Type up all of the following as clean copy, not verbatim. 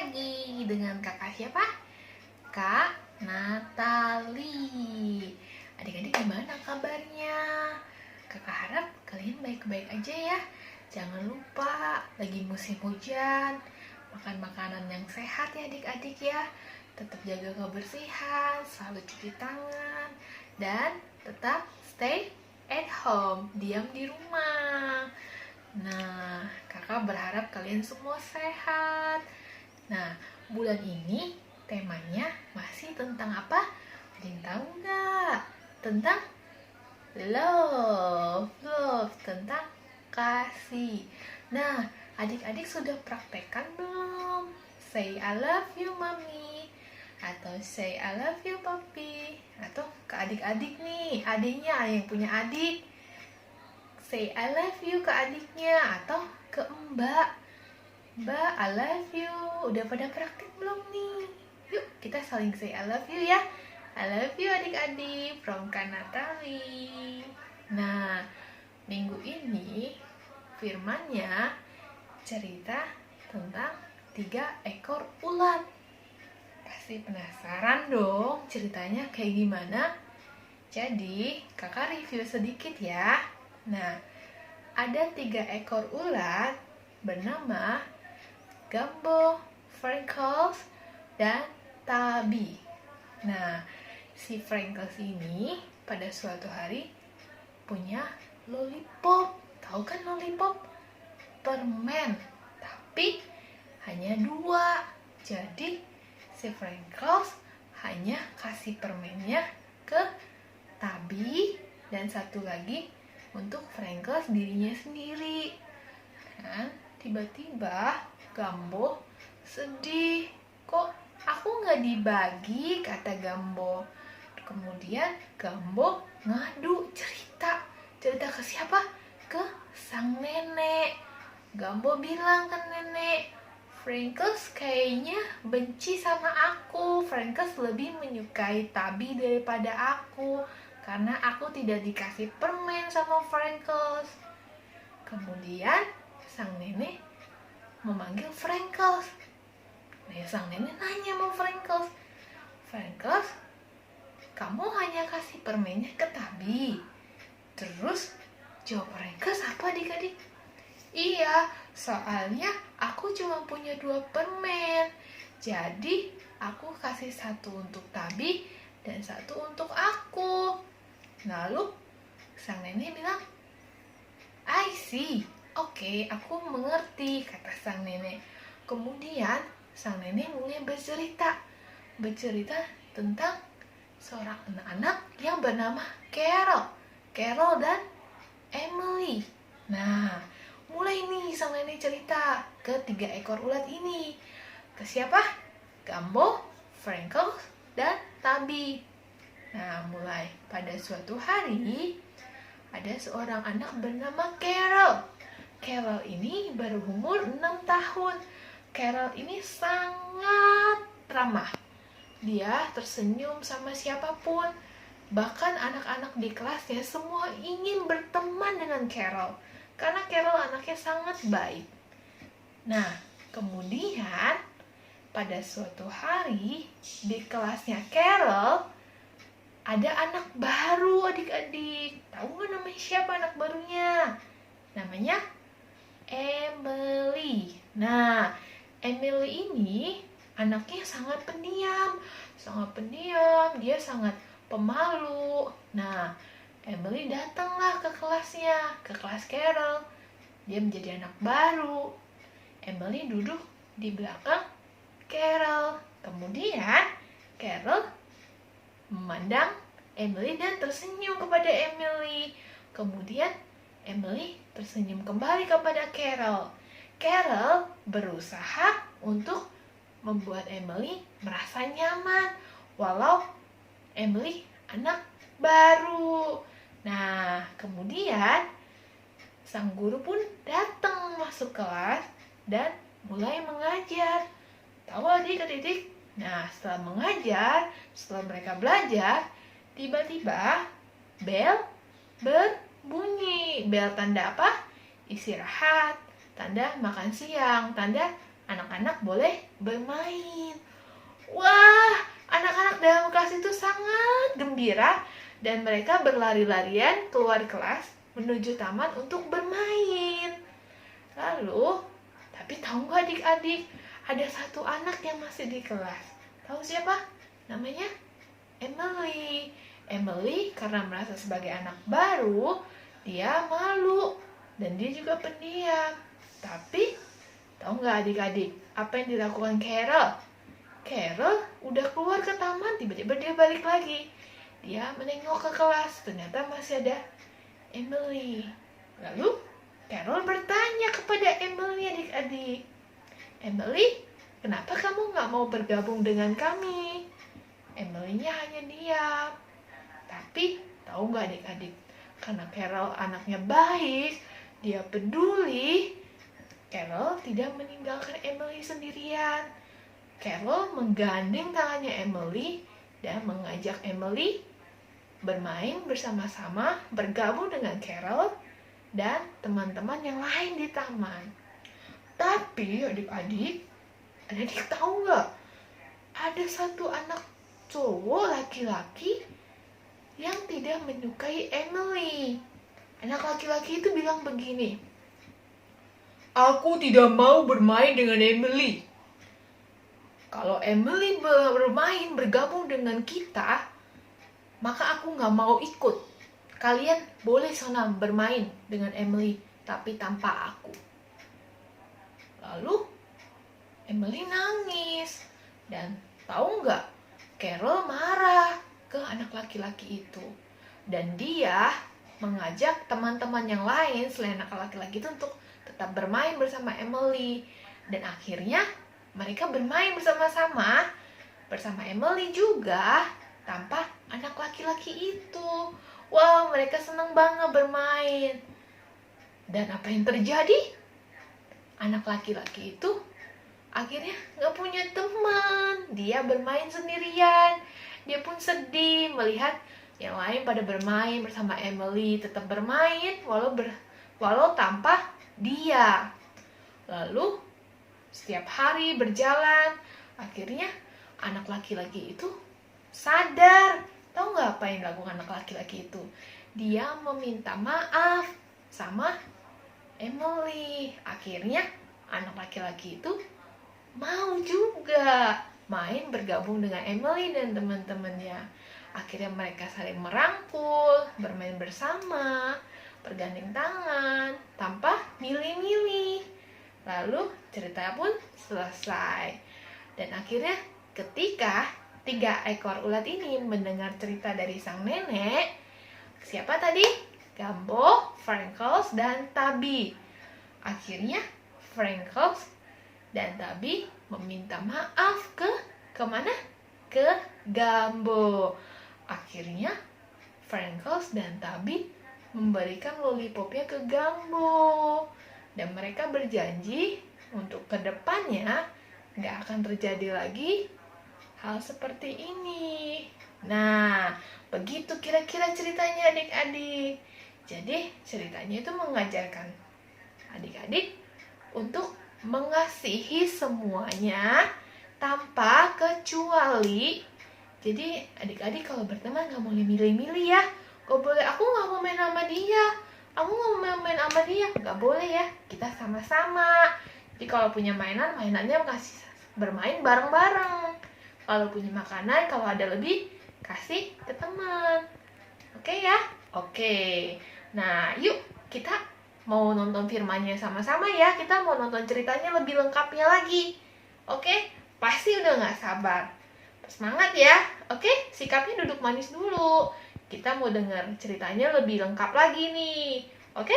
lagi dengan kakak siapa? Kak Natali. Adik-adik gimana kabarnya? Kakak harap kalian baik-baik aja ya. Jangan lupa lagi musim hujan, makan makanan yang sehat ya adik-adik ya. Tetap jaga kebersihan, selalu cuci tangan, dan tetap stay at home, diam di rumah. Nah, kakak berharap kalian semua sehat. Nah, bulan ini temanya masih tentang apa? Ada yang tahu nggak? Tentang love, tentang kasih. Nah, adik-adik sudah praktekkan belum? Say I love you mommy, atau say I love you papi, atau ke adik-adik nih, adiknya yang punya adik, say I love you ke adiknya, atau ke mbak, mbak I love you. Udah pada praktik belum nih? Yuk kita saling say I love you ya. I love you adik-adik from Kak Natali. Nah, minggu ini firmannya cerita tentang 3 ekor ulat. Pasti penasaran dong ceritanya kayak gimana? Jadi kakak review sedikit ya. Nah, ada 3 ekor ulat bernama Gumbo, Freckles, dan Tabi. Nah, si Freckles ini pada suatu hari punya lollipop. Tahu kan lollipop? Permen, tapi hanya 2. Jadi si Freckles hanya kasih permennya ke Tabi dan satu lagi untuk Freckles dirinya sendiri. Dan tiba-tiba Gumbo sedih. Kok aku nggak dibagi, kata Gumbo. Kemudian Gumbo ngadu cerita ke siapa? Ke sang nenek. Gumbo bilang ke nenek, Freckles kayaknya benci sama aku. Freckles lebih menyukai Tabi daripada aku karena aku tidak dikasih permen sama Freckles. Kemudian sang nenek memanggil Freckles. Nah, sang nenek nanya sama Freckles, Freckles, kamu hanya kasih permennya ke Tabi. Terus jawab Freckles apa adik-adik? Iya, soalnya aku cuma punya 2 permen. Jadi aku kasih 1 untuk Tabi dan 1 untuk aku. Lalu sang nenek bilang, I see. Oke, aku mengerti, kata sang nenek. Kemudian sang nenek mulai bercerita tentang seorang anak-anak yang bernama Carol dan Emily. Nah, mulai nih sang nenek cerita ke 3 ekor ulat ini. Ke siapa? Gumbo, Freckles, dan Tabi. Nah, mulai pada suatu hari ada seorang anak bernama Carol. Carol ini baru umur 6 tahun. Carol ini sangat ramah. Dia tersenyum sama siapapun. Bahkan anak-anak di kelasnya semua ingin berteman dengan Carol. Karena Carol anaknya sangat baik. Nah, kemudian pada suatu hari di kelasnya Carol ada anak baru adik-adik. Tahu nggak namanya siapa anak barunya? Namanya Emily. Nah, Emily ini anaknya sangat pendiam. Dia sangat pemalu. Nah, Emily datanglah ke kelasnya, ke kelas Carol. Dia menjadi anak baru. Emily duduk di belakang Carol. Kemudian Carol memandang Emily dan tersenyum kepada Emily. Kemudian Emily tersenyum kembali kepada Carol. Carol berusaha untuk membuat Emily merasa nyaman walau Emily anak baru. Nah, kemudian sang guru pun datang masuk kelas dan mulai mengajar. Tahu adik-adik? Nah, setelah mereka belajar, tiba-tiba bel berbunyi. Bel tanda apa? Istirahat, tanda makan siang, tanda anak-anak boleh bermain. Wah, anak-anak dalam kelas itu sangat gembira dan mereka berlari-larian keluar kelas menuju taman untuk bermain. Lalu, tapi tahu nggak adik-adik, ada satu anak yang masih di kelas. Tahu siapa? Namanya Emily. Emily karena merasa sebagai anak baru, dia malu dan dia juga pendiam. Tapi, tahu nggak adik-adik, apa yang dilakukan Carol? Carol udah keluar ke taman, tiba-tiba dia balik lagi. Dia menengok ke kelas, ternyata masih ada Emily. Lalu, Carol bertanya kepada Emily, adik-adik. Emily, kenapa kamu nggak mau bergabung dengan kami? Emily-nya hanya diam. Tapi, tahu nggak adik-adik? Karena Carol anaknya baik, dia peduli, Carol tidak meninggalkan Emily sendirian. Carol menggandeng tangannya Emily dan mengajak Emily bermain bersama-sama, bergabung dengan Carol dan teman-teman yang lain di taman. Tapi adik-adik tahu nggak? Ada satu anak cowok laki-laki yang tidak menyukai Emily. Anak laki-laki itu bilang begini, "Aku tidak mau bermain dengan Emily. Kalau Emily bergabung dengan kita, maka aku nggak mau ikut. Kalian boleh sana bermain dengan Emily, tapi tanpa aku." Lalu, Emily nangis. Dan tahu nggak? Carol marah ke anak laki-laki itu. Dan dia mengajak teman-teman yang lain selain anak laki-laki itu untuk tetap bermain bersama Emily. Dan akhirnya, mereka bermain bersama-sama bersama Emily juga tanpa anak laki-laki itu. Wow, mereka senang banget bermain. Dan apa yang terjadi? Anak laki-laki itu akhirnya gak punya teman. Dia bermain sendirian. Dia pun sedih melihat yang lain pada bermain bersama Emily, tetap bermain walau tanpa dia. Lalu setiap hari berjalan, akhirnya anak laki-laki itu sadar. Tahu nggak apa yang dilakukan anak laki-laki itu? Dia meminta maaf sama Emily. Akhirnya anak laki-laki itu mau juga main bergabung dengan Emily dan teman-temannya. Akhirnya mereka saling merangkul, bermain bersama, bergandeng tangan, tanpa milih-milih. Lalu cerita pun selesai. Dan akhirnya ketika 3 ekor ulat ini mendengar cerita dari sang nenek, siapa tadi? Gumbo, Freckles, dan Tabby. Akhirnya Freckles dan Tabby meminta maaf kemana? Ke Gumbo. Akhirnya Freckles dan Tabby memberikan lollipopnya ke Gumbo. Dan mereka berjanji untuk kedepannya nggak akan terjadi lagi hal seperti ini. Nah, begitu kira-kira ceritanya adik-adik. Jadi ceritanya itu mengajarkan adik-adik untuk mengasihi semuanya tanpa kecuali. Jadi adik-adik kalau berteman nggak boleh milih-milih ya. Gak boleh, aku nggak mau main sama dia, aku nggak mau main sama dia, nggak boleh ya. Kita sama-sama. Jadi kalau punya mainannya kasih bermain bareng-bareng. Kalau punya makanan, kalau ada lebih kasih ke teman. Oke ya? Oke. Nah, yuk kita mau nonton firmannya sama-sama ya. Kita mau nonton ceritanya lebih lengkapnya lagi. Oke? Pasti udah nggak sabar. Semangat ya. Oke? Sikapnya duduk manis dulu. Kita mau dengar ceritanya lebih lengkap lagi nih. Oke?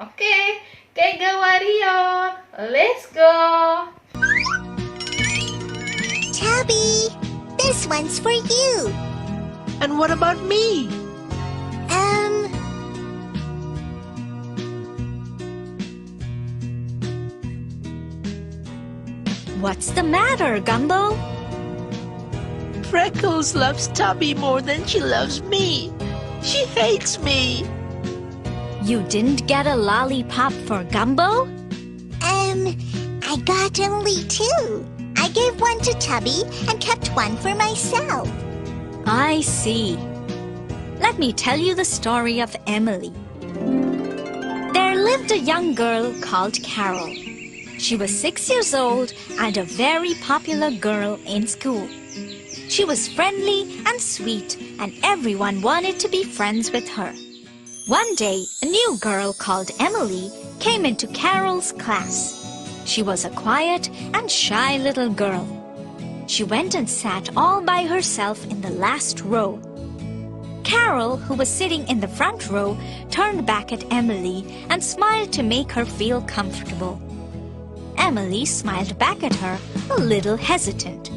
Oke. Kega Warrior. Let's go. Tabby, this one's for you. And what about me? What's the matter, Gumbo? Freckles loves Tubby more than she loves me. She hates me. You didn't get a lollipop for Gumbo? I got Emily too. I gave one to Tubby and kept one for myself. I see. Let me tell you the story of Emily. There lived a young girl called Carol. She was 6 years old and a very popular girl in school. She was friendly and sweet, and everyone wanted to be friends with her. One day, a new girl called Emily came into Carol's class. She was a quiet and shy little girl. She went and sat all by herself in the last row. Carol, who was sitting in the front row, turned back at Emily and smiled to make her feel comfortable. Emily smiled back at her, a little hesitant.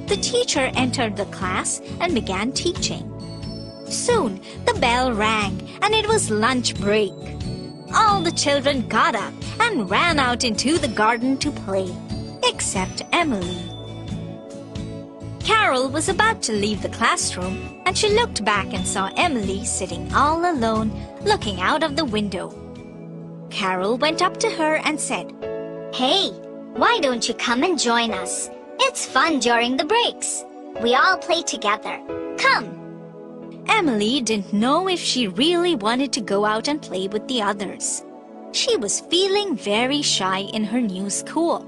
The teacher entered the class and began teaching. Soon, the bell rang and it was lunch break. All the children got up and ran out into the garden to play, except Emily. Carol was about to leave the classroom and she looked back and saw Emily sitting all alone, looking out of the window. Carol went up to her and said, Hey, why don't you come and join us? It's fun during the breaks. We all play together. Come. Emily didn't know if she really wanted to go out and play with the others. She was feeling very shy in her new school.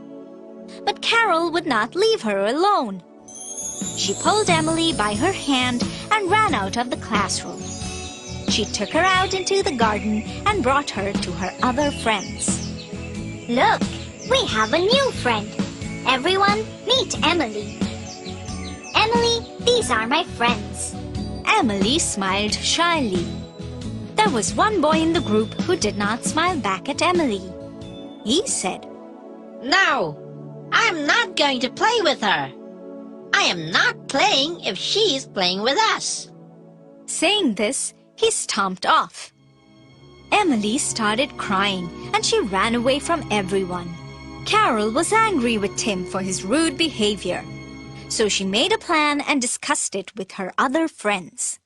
But Carol would not leave her alone. She pulled Emily by her hand and ran out of the classroom. She took her out into the garden and brought her to her other friends. Look, we have a new friend. Everyone, meet Emily. Emily, these are my friends. Emily smiled shyly. There was one boy in the group who did not smile back at Emily. He said, No, I'm not going to play with her. I am not playing if she's playing with us. Saying this, he stomped off. Emily started crying and she ran away from everyone. Carol was angry with Tim for his rude behavior, so she made a plan and discussed it with her other friends.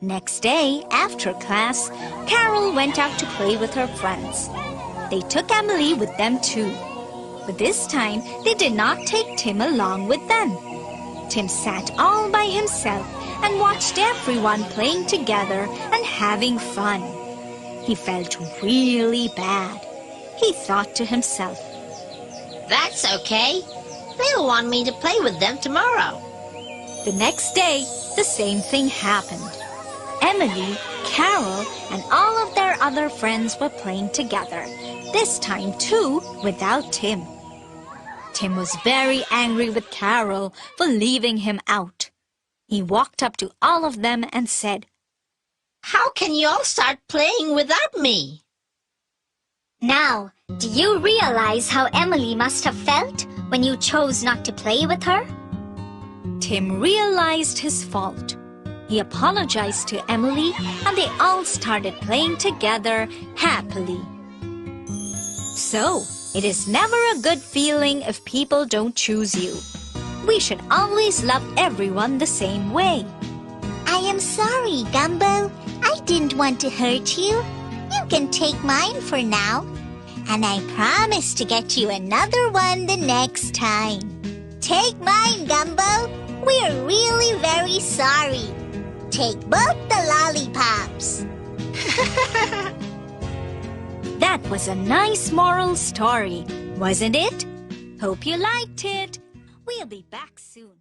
Next day, after class, Carol went out to play with her friends. They took Emily with them too. But this time, they did not take Tim along with them. Tim sat all by himself and watched everyone playing together and having fun. He felt really bad. He thought to himself, That's okay. They'll want me to play with them tomorrow. The next day, the same thing happened. Emily, Carol, and all of their other friends were playing together, this time too without Tim. Tim was very angry with Carol for leaving him out. He walked up to all of them and said, How can you all start playing without me? Now, do you realize how Emily must have felt when you chose not to play with her? Tim realized his fault. He apologized to Emily and they all started playing together happily. So, it is never a good feeling if people don't choose you. We should always love everyone the same way. I am sorry, Gumbo. I didn't want to hurt you. You can take mine for now. And I promise to get you another one the next time. Take mine, Gumbo. We're really very sorry. Take both the lollipops. That was a nice moral story, wasn't it? Hope you liked it. We'll be back soon.